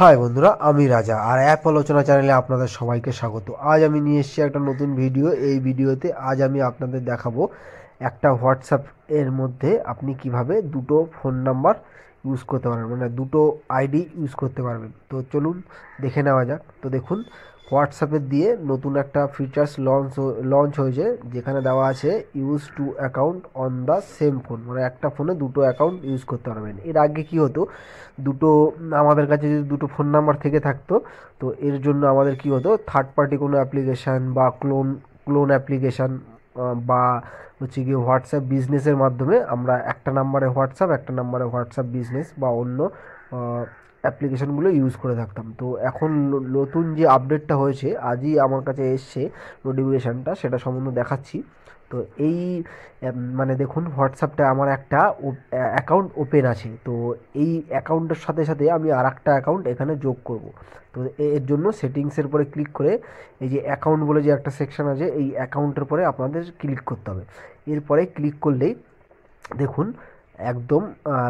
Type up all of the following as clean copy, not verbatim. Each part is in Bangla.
হাই বন্ধুরা, আমি রাজা আর অ্যাপ আলোচনা চ্যানেলে আপনাদের সবাইকে স্বাগত। আজ আমি নিয়ে এসেছি একটা নতুন ভিডিও। এই ভিডিওতে আজ আমি আপনাদের দেখাবো একটা হোয়াটসঅ্যাপ এর মধ্যে আপনি কিভাবে দুটো ফোন নাম্বার ইউজ করতে পারবেন, মানে দুটো আইডি ইউজ করতে পারবেন। তো চলুন দেখে নেওয়া যাক। তো দেখুন, হোয়াটসঅ্যাপের দিয়ে নতুন একটা ফিচার্স লঞ্চ হয়েছে, যেখানে দেওয়া আছে use to account on the same phone, মানে একটা ফোনে দুটো অ্যাকাউন্ট ইউজ করতে পারবেন। এর আগে কি হতো, দুটো আমাদের কাছে যদি দুটো ফোন নাম্বার থেকে থাকতো, তো এর জন্য আমাদের কি হতো, থার্ড পার্টি কোনো অ্যাপ্লিকেশান বা ক্লোন অ্যাপ্লিকেশান বা হচ্ছে গিয়ে হোয়াটসঅ্যাপ বিজনেসের মাধ্যমে আমরা একটা নাম্বারে হোয়াটসঅ্যাপ বিজনেস বা অন্য অ্যাপ্লিকেশানগুলো ইউজ করে থাকতাম। তো এখন নতুন যে আপডেটটা হয়েছে, আজই আমার কাছে এসছে নোটিফিকেশানটা, সেটা সম্বন্ধে দেখাচ্ছি। তো এই মানে দেখুন, হোয়াটসঅ্যাপটা আমার একটা অ্যাকাউন্ট ওপেন আছে। তো এই অ্যাকাউন্টের সাথে সাথে আমি আর একটা অ্যাকাউন্ট এখানে যোগ করব। তো এর জন্য সেটিংসের পরে ক্লিক করে এই যে অ্যাকাউন্ট বলে যে একটা সেকশন আছে, এই অ্যাকাউন্টের পরে আপনাদের ক্লিক করতে হবে। এরপরে ক্লিক করলেই দেখুন, একদম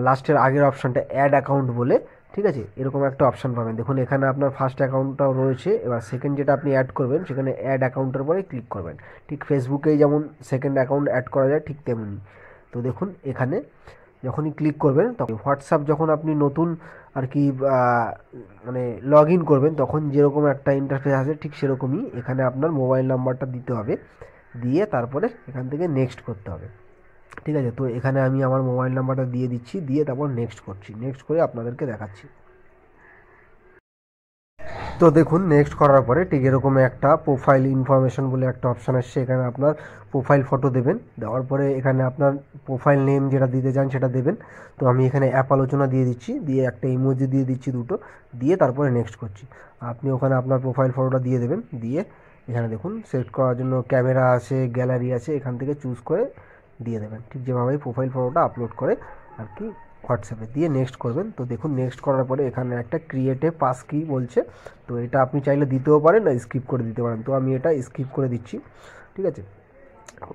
লাস্টের আগের অপশানটা অ্যাড অ্যাকাউন্ট বলে, ঠিক আছে, এরকম একটা অপশান পাবেন। দেখুন এখানে আপনার ফার্স্ট অ্যাকাউন্টটাও রয়েছে। এবার সেকেন্ড যেটা আপনি অ্যাড করবেন, সেখানে অ্যাড অ্যাকাউন্টের পরে ক্লিক করবেন। ঠিক ফেসবুকেই যেমন সেকেন্ড অ্যাকাউন্ট অ্যাড করা যায়, ঠিক তেমনি। তো দেখুন এখানে যখনই ক্লিক করবেন, তখন হোয়াটসঅ্যাপ যখন আপনি নতুন আর কি মানে লগ ইন করবেন, তখন যেরকম একটা ইন্টারফেস আছে, ঠিক সেরকমই এখানে আপনার মোবাইল নাম্বারটা দিতে হবে, দিয়ে তারপরে এখান থেকে নেক্সট করতে হবে। ঠিক আছে, তো এখানে আমি আমার মোবাইল নাম্বারটা দিয়ে দিচ্ছি, দিয়ে তারপর নেক্সট করছি। নেক্সট করে আপনাদেরকে দেখাচ্ছি। তো দেখুন, নেক্সট করার পরে ঠিক এরকম একটা প্রোফাইল ইনফরমেশন বলে একটা অপশান আসছে। এখানে আপনার প্রোফাইল ফটো দেবেন, দেওয়ার পরে এখানে আপনার প্রোফাইল নেম যেটা দিতে চান সেটা দেবেন। তো আমি এখানে অ্যাপ আলোচনা দিয়ে দিচ্ছি, দিয়ে একটা ইমোজি দিয়ে দিচ্ছি দুটো, দিয়ে তারপরে নেক্সট করছি। আপনি ওখানে আপনার প্রোফাইল ফটোটা দিয়ে দেবেন, দিয়ে এখানে দেখুন সেট করার জন্য ক্যামেরা আছে, গ্যালারি আছে, এখান থেকে চুজ করে দিয়ে দেবেন, ঠিক যেভাবে প্রোফাইল ফটোটা আপলোড করে আর কি হোয়াটসঅ্যাপে দিয়ে নেক্সট করবেন। তো দেখুন, নেক্সট করার পরে এখানে একটা ক্রিয়েটে পাস কি বলছে। তো এটা আপনি চাইলে দিতেও পারেন, না স্কিপ করে দিতে পারেন। তো আমি এটা স্কিপ করে দিচ্ছি, ঠিক আছে।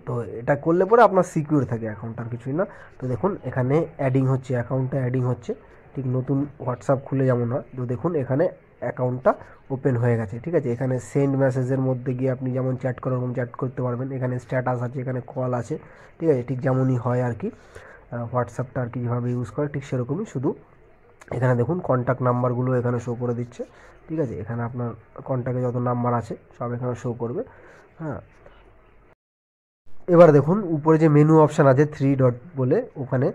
তো এটা করলে পরে আপনার সিকিউর থাকে অ্যাকাউন্ট, আর কিছুই না। তো দেখুন এখানে অ্যাডিং হচ্ছে, অ্যাকাউন্টটা অ্যাডিং হচ্ছে, ঠিক নতুন হোয়াটসঅ্যাপ খুলে যেমন হয়। তো দেখুন এখানে অ্যাকাউন্টটা ওপেন হয়ে গেছে, ঠিক আছে। এখানে সেন্ড মেসেজের মধ্যে গিয়ে আপনি যেমন চ্যাট করেন ওরকম চ্যাট করতে পারবেন। এখানে স্ট্যাটাস আছে, এখানে কল আছে, ঠিক আছে, ঠিক যেমনই হয় আর কি হোয়াটসঅ্যাপটা আর কি যেভাবে ইউজ করে, ঠিক সেরকমই। শুধু এখানে দেখুন কন্ট্যাক্ট নাম্বারগুলো এখানে শো করে দিচ্ছে, ঠিক আছে। এখানে আপনার কন্ট্যাক্টে যত নাম্বার আছে সব এখানে শো করবে। হ্যাঁ, এবার দেখুন উপরে যে মেনু অপশান আছে থ্রি ডট বলে, ওখানে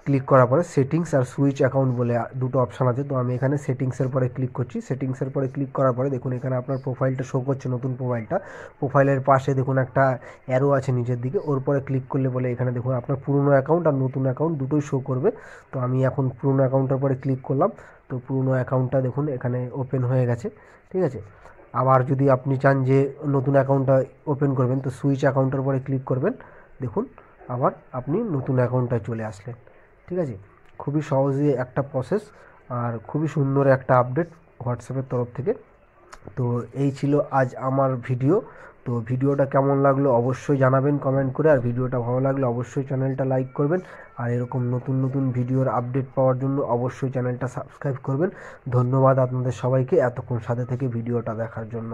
ক্লিক করার পরে সেটিংস আর সুইচ অ্যাকাউন্ট বলে দুটো অপশান আছে। তো আমি এখানে সেটিংসের পরে ক্লিক করছি। সেটিংসের পরে ক্লিক করার পরে দেখুন এখানে আপনার প্রোফাইলটা শো করছে, নতুন প্রোফাইলটা। প্রোফাইলের পাশে দেখুন একটা অ্যারো আছে নিচের দিকে, ওর পরে ক্লিক করলে বলে এখানে দেখুন আপনার পুরনো অ্যাকাউন্ট আর নতুন অ্যাকাউন্ট দুটোই শো করবে। তো আমি এখন পুরনো অ্যাকাউন্টের পরে ক্লিক করলাম। তো পুরনো অ্যাকাউন্টটা দেখুন এখানে ওপেন হয়ে গেছে, ঠিক আছে। আবার যদি আপনি চান যে নতুন অ্যাকাউন্টটা ওপেন করবেন, তো সুইচ অ্যাকাউন্টের পরে ক্লিক করবেন। দেখুন আবার আপনি নতুন অ্যাকাউন্টটায় চলে আসলেন, ঠিক আছে। খুবই সহজে একটা প্রসেস, আর খুবই সুন্দর একটা আপডেট হোয়াটসঅ্যাপের তরফ থেকে। তো এই ছিল আজ আমার ভিডিও। তো ভিডিওটা কেমন লাগলো অবশ্যই জানাবেন কমেন্ট করে, আর ভিডিওটা ভালো লাগলে অবশ্যই চ্যানেলটা লাইক করবেন। আর এরকম নতুন নতুন ভিডিওর আপডেট পাওয়ার জন্য অবশ্যই চ্যানেলটা সাবস্ক্রাইব করবেন। ধন্যবাদ আপনাদের সবাইকে এতক্ষণ সাথে থেকে ভিডিওটা দেখার জন্য।